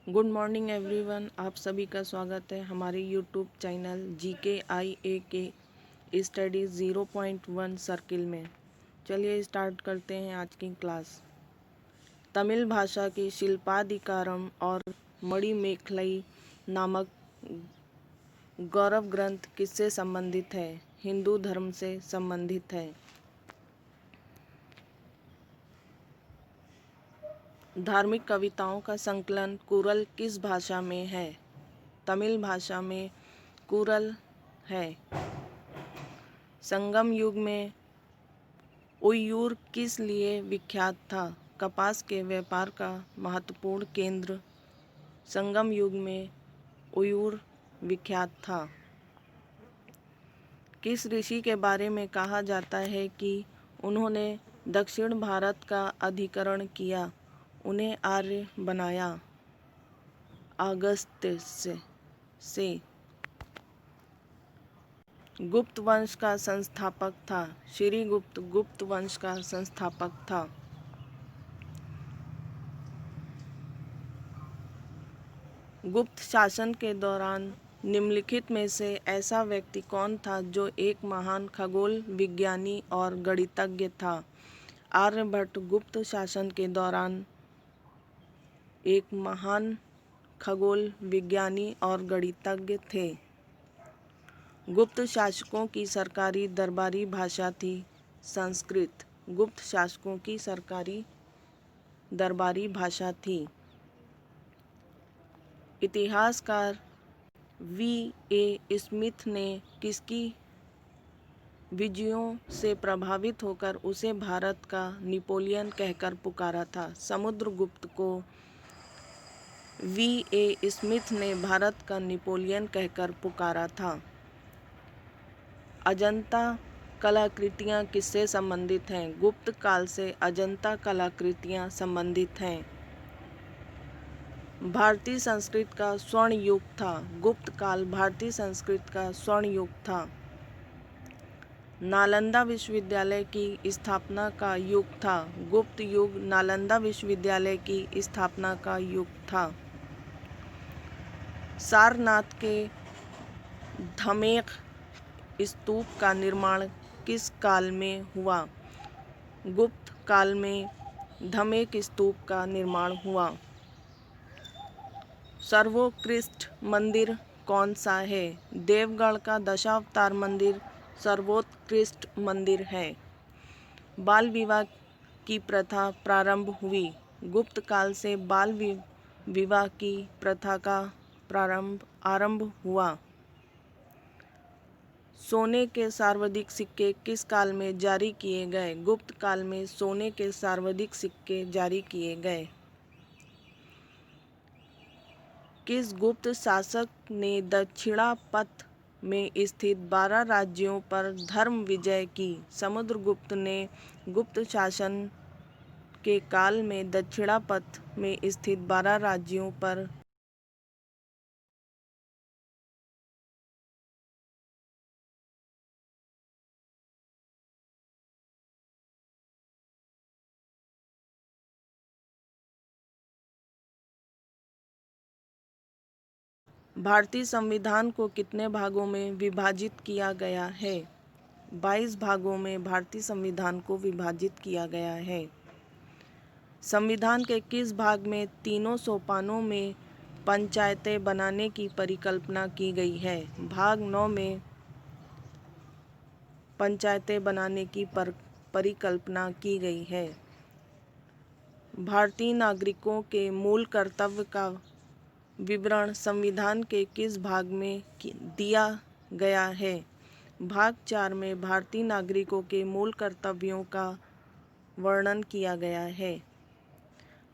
Good morning everyone. आप सभी का स्वागत है हमारे YouTube channel GKIAK study 0.1 circle में। चलिए स्टार्ट करते हैं आज की क्लास। तमिल भाषा की शिल्पाधिकारम और मणिमेखलाई नामक गौरव ग्रंथ किससे संबंधित है? हिंदू धर्म से संबंधित है। धार्मिक कविताओं का संकलन कुरल किस भाषा में है? तमिल भाषा में कुरल है। संगम युग में उय्यूर किस लिए विख्यात था? कपास के व्यापार का महत्वपूर्ण केंद्र संगम युग में उय्यूर विख्यात था। किस ऋषि के बारे में कहा जाता है कि उन्होंने दक्षिण भारत का अधिकरण किया, उन्हें आर्य बनाया? अगस्त्य से। गुप्त वंश का संस्थापक था। श्रीगुप्त गुप्त वंश का संस्थापक था। गुप्त शासन के दौरान निम्नलिखित में से ऐसा व्यक्ति कौन था जो एक महान खगोल विज्ञानी और गणितज्ञ था? आर्यभट्ट गुप्त शासन के दौरान एक महान खगोल विज्ञानी और गणितज्ञ थे। गुप्त शासकों की सरकारी दरबारी भाषा थी संस्कृत। गुप्त शासकों की सरकारी दरबारी भाषा थी। इतिहासकार V.A. स्मिथ ने किसकी विजयों से प्रभावित होकर उसे भारत का नेपोलियन कहकर पुकारा था? समुद्रगुप्त को V.A. स्मिथ ने भारत का नेपोलियन कहकर पुकारा था। अजंता कलाकृतियाँ किससे संबंधित हैं? गुप्त काल से अजंता कलाकृतियाँ संबंधित हैं। भारतीय संस्कृत का स्वर्ण युग था। गुप्त काल भारतीय संस्कृत का स्वर्ण युग था। नालंदा विश्वविद्यालय की स्थापना का युग था। गुप्त युग नालंदा विश्वविद्यालय की स्थापना का युग था। सारनाथ के धमेख स्तूप का निर्माण किस काल में हुआ? गुप्त काल में धमेख स्तूप का निर्माण हुआ। सर्वोत्कृष्ट मंदिर कौन सा है? देवगढ़ का दशावतार मंदिर सर्वोत्कृष्ट मंदिर है। बाल विवाह की प्रथा प्रारंभ हुई। गुप्त काल से बाल विवाह की प्रथा का आरंभ हुआ। सोने के सर्वाधिक सिक्के किस काल में जारी किए गए? गुप्त काल में सोने के सर्वाधिक सिक्के जारी किए गए। किस गुप्त शासक ने दक्षिणापथ में स्थित 12 राज्यों पर धर्म विजय की? समुद्रगुप्त ने गुप्त शासन के काल में दक्षिणापथ में स्थित 12 राज्यों पर भारतीय संविधान को कितने भागों में विभाजित किया गया है? 22 भागों में भारतीय संविधान को विभाजित किया गया है। संविधान के किस भाग में तीनों सोपानों में पंचायतें बनाने की परिकल्पना की गई है? भाग 9 में पंचायतें बनाने की परिकल्पना की गई है। भारतीय नागरिकों के मूल कर्तव्य का विवरण संविधान के किस भाग में दिया गया है? भाग 4 में भारतीय नागरिकों के मूल कर्तव्यों का वर्णन किया गया है।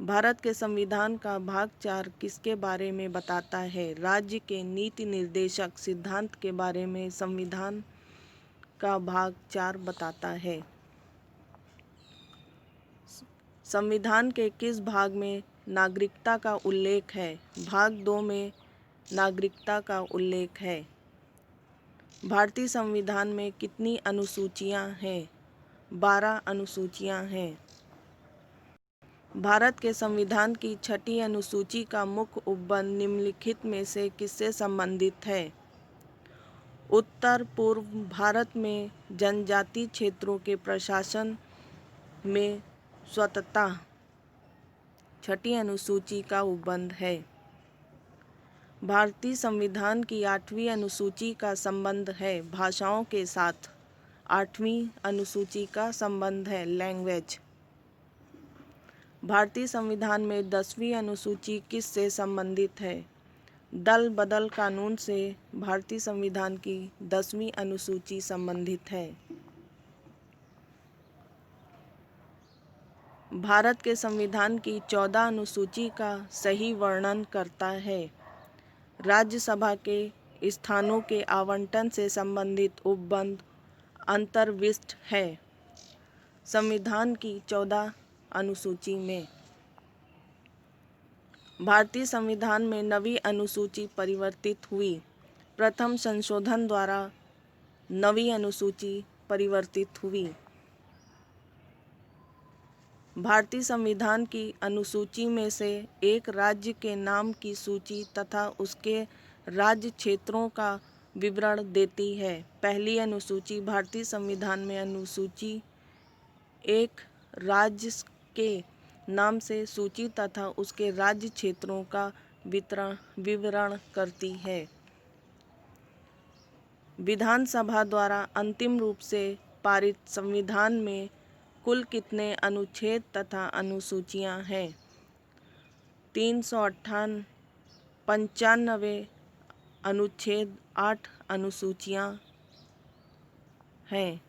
भारत के संविधान का भाग 4 किसके बारे में बताता है? राज्य के नीति निर्देशक सिद्धांत के बारे में संविधान का भाग 4 बताता है। संविधान के किस भाग में नागरिकता का उल्लेख है? भाग 2 में नागरिकता का उल्लेख है। भारतीय संविधान में कितनी अनुसूचियां हैं? 12 अनुसूचियां हैं। भारत के संविधान की 6ठी अनुसूची का मुख्य उपबंध निम्नलिखित में से किससे संबंधित है? उत्तर पूर्व भारत में जनजातीय क्षेत्रों के प्रशासन में स्वतंत्रता 6ठी अनुसूची का उपबंध है। भारतीय संविधान की 8वीं अनुसूची का संबंध है भाषाओं के साथ। 8वीं अनुसूची का संबंध है लैंग्वेज। भारतीय संविधान में 10वीं अनुसूची किससे संबंधित है? दल बदल कानून से भारतीय संविधान की 10वीं अनुसूची संबंधित है। भारत के संविधान की 14 अनुसूची का सही वर्णन करता है। राज्यसभा के स्थानों के आवंटन से संबंधित उपबंध अंतर्विष्ट है संविधान की 14 अनुसूची में। भारतीय संविधान में 9वीं अनुसूची परिवर्तित हुई। प्रथम संशोधन द्वारा 9वीं अनुसूची परिवर्तित हुई। भारतीय संविधान की अनुसूची में से एक राज्य के नाम की सूची तथा उसके राज्य क्षेत्रों का विवरण देती है। पहली अनुसूची भारतीय संविधान में अनुसूची एक राज्य के नाम से सूची तथा उसके राज्य क्षेत्रों का विवरण करती है। विधानसभा द्वारा अंतिम रूप से पारित संविधान में कुल कितने अनुच्छेद तथा अनुसूचियां हैं? 395 अनुच्छेद 8 अनुसूचियां हैं।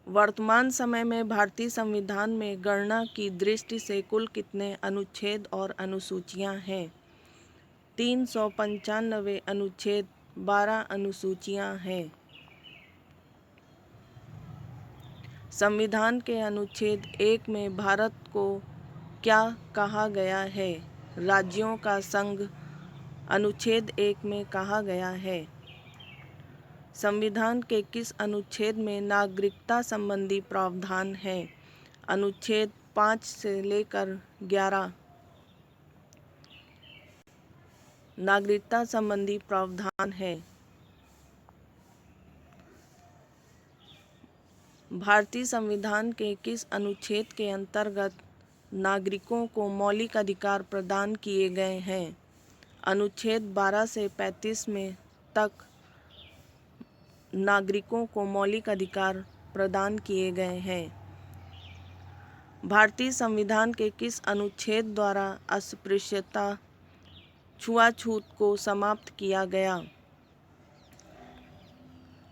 वर्तमान समय में भारतीय संविधान में गणना की दृष्टि से कुल कितने अनुच्छेद और अनुसूचियां हैं? 395 अनुच्छेद 12 अनुसूचियां हैं। संविधान के अनुच्छेद 1 में भारत को क्या कहा गया है? राज्यों का संघ अनुच्छेद 1 में कहा गया है। संविधान के किस अनुच्छेद में नागरिकता संबंधी प्रावधान है? अनुच्छेद 5 से लेकर 11 नागरिकता संबंधी प्रावधान है। भारतीय संविधान के किस अनुच्छेद के अंतर्गत नागरिकों को मौलिक अधिकार प्रदान किए गए हैं? अनुच्छेद 12 से 35 में तक नागरिकों को मौलिक अधिकार प्रदान किए गए हैं। भारतीय संविधान के किस अनुच्छेद द्वारा अस्पृश्यता छुआछूत को समाप्त किया गया?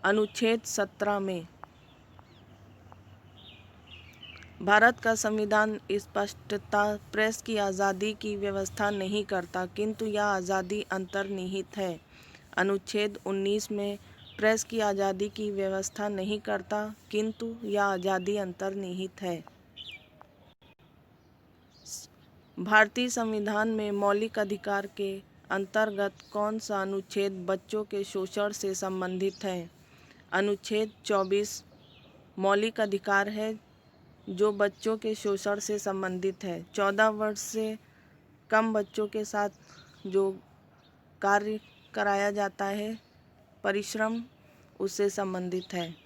अनुच्छेद 17 में। भारत का संविधान स्पष्टता प्रेस की आज़ादी की व्यवस्था नहीं करता, किंतु यह आज़ादी अंतर्निहित है। अनुच्छेद 19 में प्रेस की आज़ादी की व्यवस्था नहीं करता, किंतु यह आज़ादी अंतर्निहित है। भारतीय संविधान में मौलिक अधिकार के अंतर्गत कौन सा अनुच्छेद बच्चों के शोषण से संबंधित है? अनुच्छेद 24 मौलिक अधिकार है जो बच्चों के शोषण से संबंधित है। 14 वर्ष से कम बच्चों के साथ जो कार्य कराया जाता है, परिश्रम, उससे संबंधित है।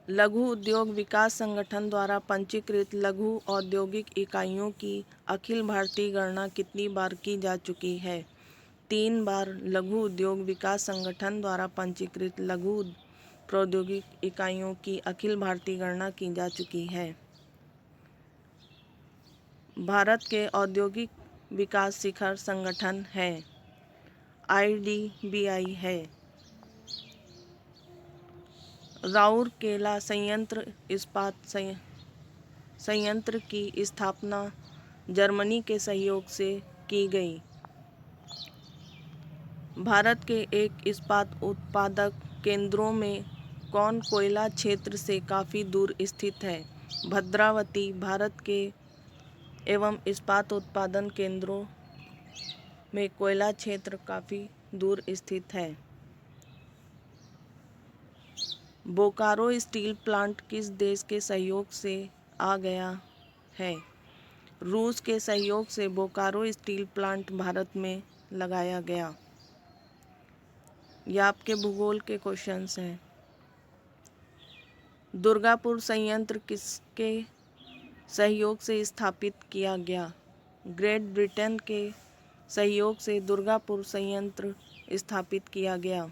लघु उद्योग विकास संगठन द्वारा पंजीकृत लघु औद्योगिक इकाइयों की अखिल भारतीय गणना कितनी बार की जा चुकी है? 3 बार लघु उद्योग विकास संगठन द्वारा पंजीकृत लघु प्रौद्योगिक इकाइयों की अखिल भारतीय गणना की जा चुकी है। भारत के औद्योगिक विकास शिखर संगठन है, IDBI है। राउरकेला संयंत्र इस्पात संयंत्र की स्थापना जर्मनी के सहयोग से की गई। भारत के एक इस्पात उत्पादक केंद्रों में कौन कोयला क्षेत्र से काफ़ी दूर स्थित है? भद्रावती भारत के एवं इस्पात उत्पादन केंद्रों में कोयला क्षेत्र काफ़ी दूर स्थित है। बोकारो स्टील प्लांट किस देश के सहयोग से आ गया है। रूस के सहयोग से बोकारो स्टील प्लांट भारत में लगाया गया। यह आपके भूगोल के क्वेश्चंस हैं। दुर्गापुर संयंत्र किसके सहयोग से स्थापित किया गया? ग्रेट ब्रिटेन के सहयोग से दुर्गापुर संयंत्र स्थापित किया गया।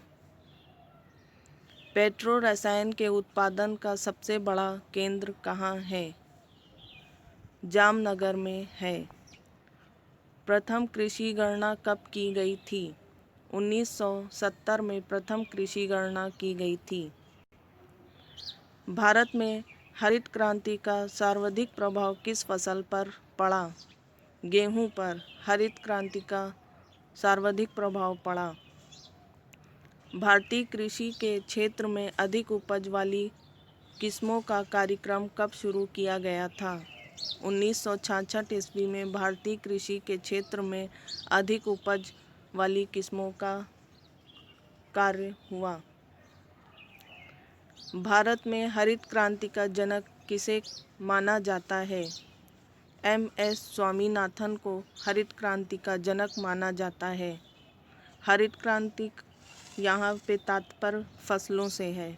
पेट्रो रसायन के उत्पादन का सबसे बड़ा केंद्र कहाँ है? जामनगर में है। प्रथम कृषि गणना कब की गई थी? 1970 में प्रथम कृषि गणना की गई थी। भारत में हरित क्रांति का सर्वाधिक प्रभाव किस फसल पर पड़ा? गेहूं पर हरित क्रांति का सर्वाधिक प्रभाव पड़ा। भारतीय कृषि के क्षेत्र में अधिक उपज वाली किस्मों का कार्यक्रम कब शुरू किया गया था? 1966 ईस्वी में भारतीय कृषि के क्षेत्र में अधिक उपज वाली किस्मों का कार्य हुआ। भारत में हरित क्रांति का जनक किसे माना जाता है? एम.एस. स्वामीनाथन को हरित क्रांति का जनक माना जाता है। हरित क्रांति यहाँ पे तात्पर्य फसलों से है।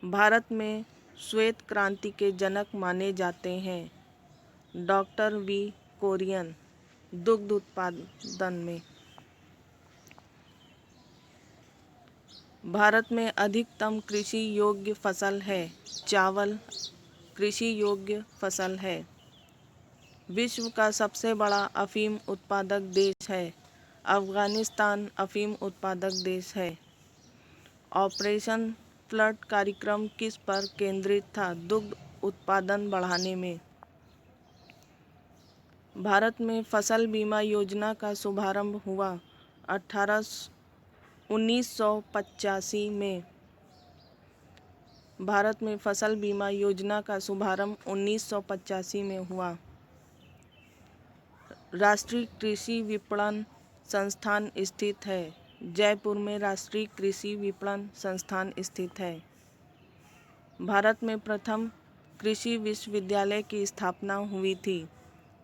भारत में श्वेत क्रांति के जनक माने जाते हैं डॉक्टर वी कोरियन दुग्ध उत्पादन में। भारत में अधिकतम कृषि योग्य फसल है चावल कृषि योग्य फसल है। विश्व का सबसे बड़ा अफीम उत्पादक देश है अफगानिस्तान अफीम उत्पादक देश है। ऑपरेशन फ्लड कार्यक्रम किस पर केंद्रित था? दुग्ध उत्पादन बढ़ाने में। भारत में फसल बीमा योजना का शुभारंभ हुआ 1985 में। भारत में फसल बीमा योजना का शुभारंभ 1985 में हुआ। राष्ट्रीय कृषि विपणन संस्थान स्थित है जयपुर में। राष्ट्रीय कृषि विपणन संस्थान स्थित है। भारत में प्रथम कृषि विश्वविद्यालय की स्थापना हुई थी।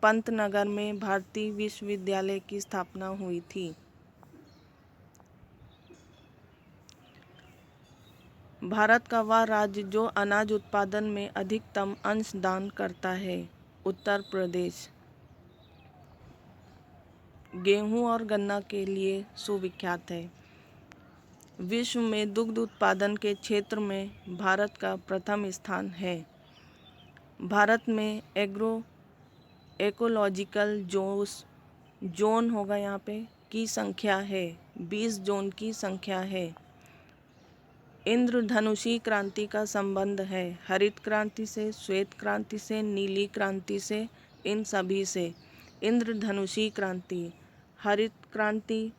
पंतनगर में भारतीय विश्वविद्यालय की स्थापना हुई थी। भारत का वह राज्य जो अनाज उत्पादन में अधिकतम अंशदान करता है उत्तर प्रदेश। गेहूं और गन्ना के लिए सुविख्यात है। विश्व में दुग्ध उत्पादन के क्षेत्र में भारत का प्रथम स्थान है। भारत में एकोलॉजिकल जोन होगा यहाँ पे की संख्या है 20 जोन की संख्या है। इंद्रधनुषी क्रांति का संबंध है हरित क्रांति से, श्वेत क्रांति से, नीली क्रांति से, इन सभी से। इंद्रधनुषी क्रांति हरित क्रांति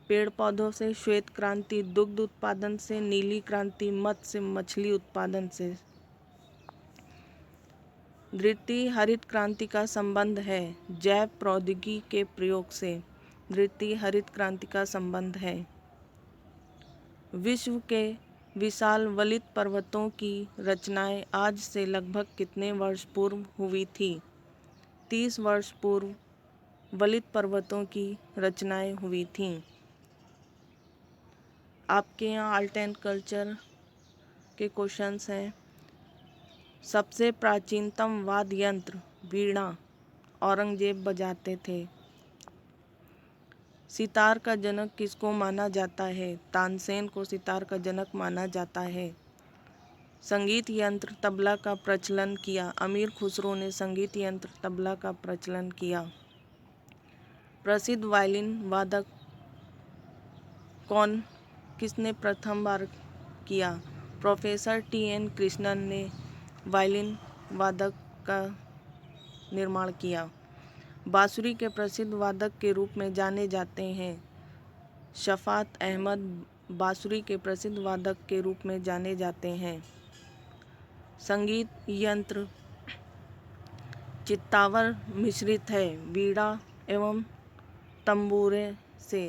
पेड़ पौधों से, श्वेत क्रांति दुग्ध उत्पादन से, नीली क्रांति मत्स्य मछली उत्पादन से। द्वितीय हरित क्रांति का संबंध है जैव प्रौद्योगिकी के प्रयोग से। द्वितीय हरित क्रांति का संबंध है। विश्व के विशाल वलित पर्वतों की रचनाएं आज से लगभग कितने वर्ष पूर्व हुई थी? 30 वर्ष पूर्व वलित पर्वतों की रचनाएं हुई थीं। आपके यहाँ आर्ट एंड कल्चर के क्वेश्चंस हैं। सबसे प्राचीनतम वाद्य यंत्र वीणा औरंगजेब बजाते थे। सितार का जनक किसको माना जाता है? तानसेन को सितार का जनक माना जाता है। संगीत यंत्र तबला का प्रचलन किया। अमीर खुसरो ने संगीत यंत्र तबला का प्रचलन किया। प्रसिद्ध वायलिन वादक कौन किसने प्रथम बार किया? Professor TN. कृष्णन ने वायलिन वादक का निर्माण किया। बांसुरी के प्रसिद्ध वादक के रूप में जाने जाते हैं शफात अहमद बांसुरी के प्रसिद्ध वादक के रूप में जाने जाते हैं। संगीत यंत्र चित्तावर मिश्रित है बीड़ा एवं तंबूरे से।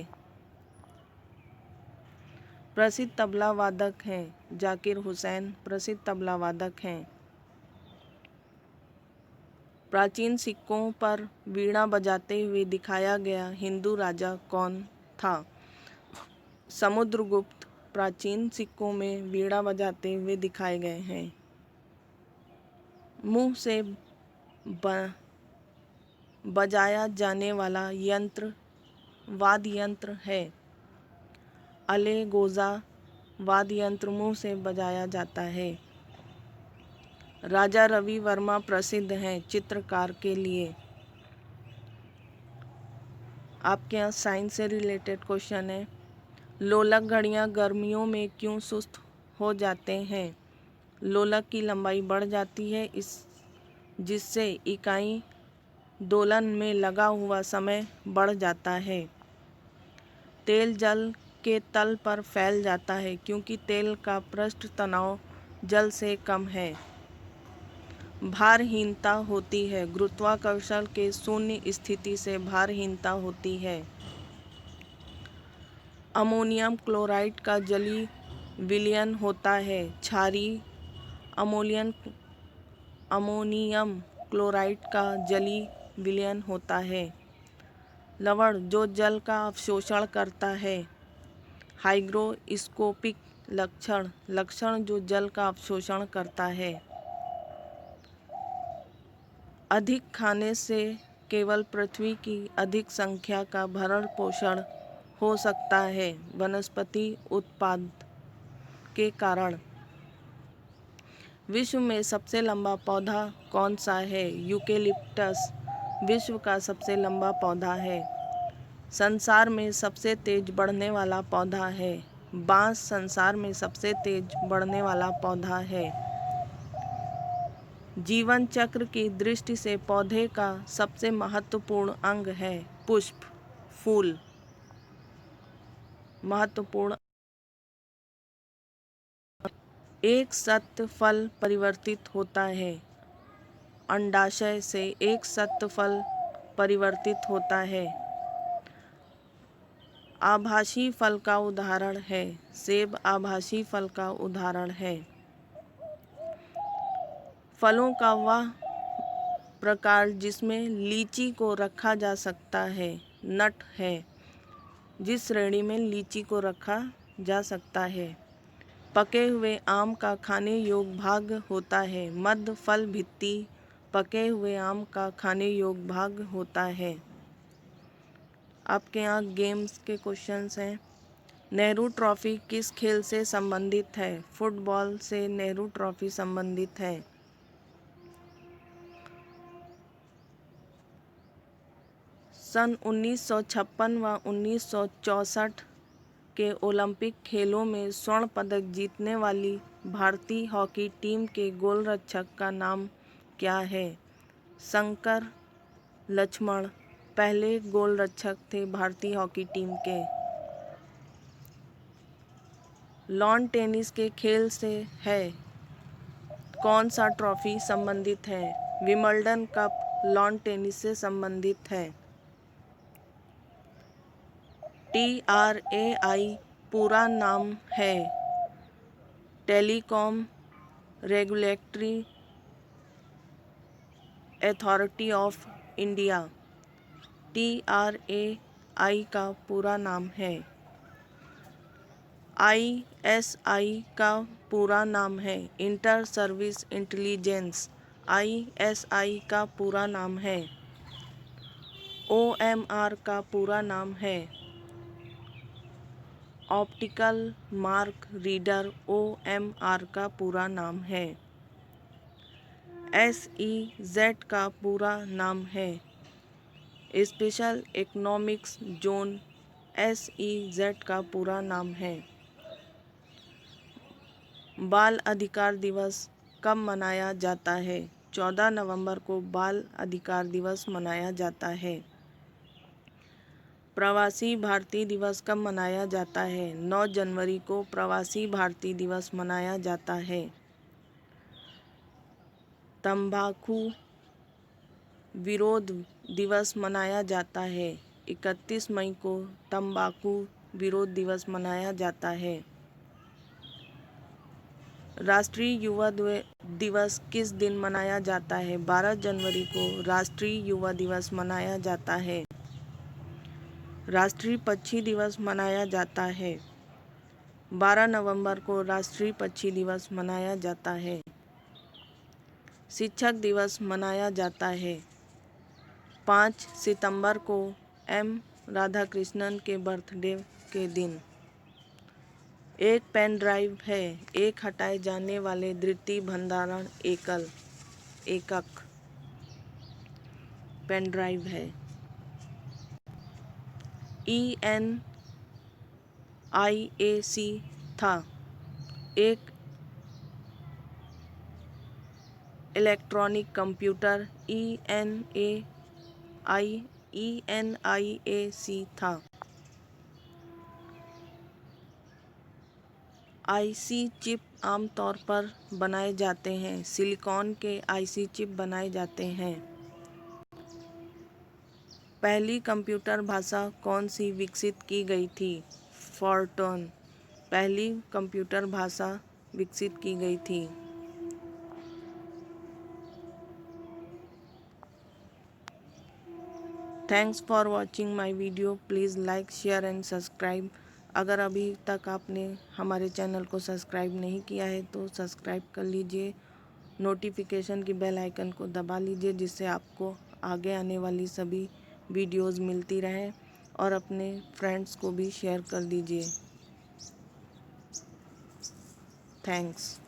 प्रसिद्ध तबला वादक हैं जाकिर हुसैन प्रसिद्ध तबला वादक हैं। प्राचीन सिक्कों पर वीणा बजाते हुए दिखाया गया हिंदू राजा कौन था? समुद्रगुप्त प्राचीन सिक्कों में वीणा बजाते हुए दिखाए गए हैं। मुंह से बजाया जाने वाला यंत्र वाद्य यंत्र है। अलेगोजा वाद्य यंत्र मुंह से बजाया जाता है। राजा रवि वर्मा प्रसिद्ध हैं चित्रकार के लिए। आपके यहाँ साइंस से रिलेटेड क्वेश्चन है। लोलक घड़ियाँ गर्मियों में क्यों सुस्त हो जाते हैं? लोलक की लंबाई बढ़ जाती है जिससे इकाई दोलन में लगा हुआ समय बढ़ जाता है। तेल जल के तल पर फैल जाता है क्योंकि तेल का पृष्ठ तनाव जल से कम है। भारहीनता होती है। गुरुत्वाकर्षण के शून्य स्थिति से भारहीनता होती है। अमोनियम क्लोराइड का जलीय विलयन होता है। क्षारीय अमोनियम क्लोराइड का जलीय विलयन होता है। लवण जो जल का अवशोषण करता है। हाइग्रोस्कोपिक लक्षण जो जल का अवशोषण करता है। अधिक खाने से केवल पृथ्वी की अधिक संख्या का भरण पोषण हो सकता है वनस्पति उत्पाद के कारण। विश्व में सबसे लंबा पौधा कौन सा है? यूकेलिप्टस विश्व का सबसे लंबा पौधा है। संसार में सबसे तेज बढ़ने वाला पौधा है। बांस संसार में सबसे तेज बढ़ने वाला पौधा है। जीवन चक्र की दृष्टि से पौधे का सबसे महत्वपूर्ण अंग है पुष्प, फूल। महत्वपूर्ण एक सत्य फल परिवर्तित होता है। अंडाशय से एक सत्य फल परिवर्तित होता है। आभासी फल का उदाहरण है। सेब आभासी फल का उदाहरण है। फलों का वह प्रकार जिसमें लीची को रखा जा सकता है नट है। जिस श्रेणी में लीची को रखा जा सकता है। पके हुए आम का खाने योग्य भाग होता है। मध्य फल भित्ति पके हुए आम का खाने योग्य भाग होता है। आपके यहाँ गेम्स के क्वेश्चंस हैं। नेहरू ट्रॉफी किस खेल से संबंधित है? फुटबॉल से नेहरू ट्रॉफी संबंधित है। सन 1956 व 1964 के ओलंपिक खेलों में स्वर्ण पदक जीतने वाली भारतीय हॉकी टीम के गोलरक्षक का नाम क्या है? शंकर लक्ष्मण पहले गोलरक्षक थे भारतीय हॉकी टीम के। लॉन टेनिस के खेल से है कौन सा ट्रॉफी संबंधित है? विंबलडन कप लॉन टेनिस से संबंधित है। TRAI पूरा नाम है telecom regulatory authority of India. TRAI का पूरा नाम है। ISI का पूरा नाम है इंटर सर्विस इंटेलिजेंस। ISI का पूरा नाम है। OMR का पूरा नाम है ऑप्टिकल मार्क रीडर। OMR का पूरा नाम है। SEZ का पूरा नाम है स्पेशल इकोनॉमिक्स जोन। SEZ का पूरा नाम है। बाल अधिकार दिवस कब मनाया जाता है? 14 नवंबर को बाल अधिकार दिवस मनाया जाता है। प्रवासी भारतीय दिवस कब मनाया जाता है? 9 जनवरी को प्रवासी भारतीय दिवस मनाया जाता है। तंबाकू विरोध दिवस मनाया जाता है। 31 मई को तंबाकू विरोध दिवस मनाया जाता है। राष्ट्रीय युवा दिवस किस दिन मनाया जाता है? 12 जनवरी को राष्ट्रीय युवा दिवस मनाया जाता है। राष्ट्रीय पक्षी दिवस मनाया जाता है। 12 नवंबर को राष्ट्रीय पक्षी दिवस मनाया जाता है। शिक्षक दिवस मनाया जाता है। 5 सितंबर को एम राधाकृष्णन के बर्थडे के दिन। एक पेन ड्राइव है। एक हटाए जाने वाले द्वितीय भंडारण एकक पेन ड्राइव है। ENIAC था। एक इलेक्ट्रॉनिक कंप्यूटर ENIAC था। IC चिप आमतौर पर बनाए जाते हैं। सिलिकॉन के IC चिप बनाए जाते हैं। पहली कंप्यूटर भाषा कौन सी विकसित की गई थी? फोर्ट्रान पहली कंप्यूटर भाषा विकसित की गई थी। Thanks for watching my video. Please like, share and subscribe. अगर अभी तक आपने हमारे चैनल को सब्सक्राइब नहीं किया है तो सब्सक्राइब कर लीजिए। नोटिफिकेशन की बेल आइकन को दबा लीजिए जिससे आपको आगे आने वाली सभी वीडियोस मिलती रहें, और अपने फ्रेंड्स को भी शेयर कर दीजिए। थैंक्स।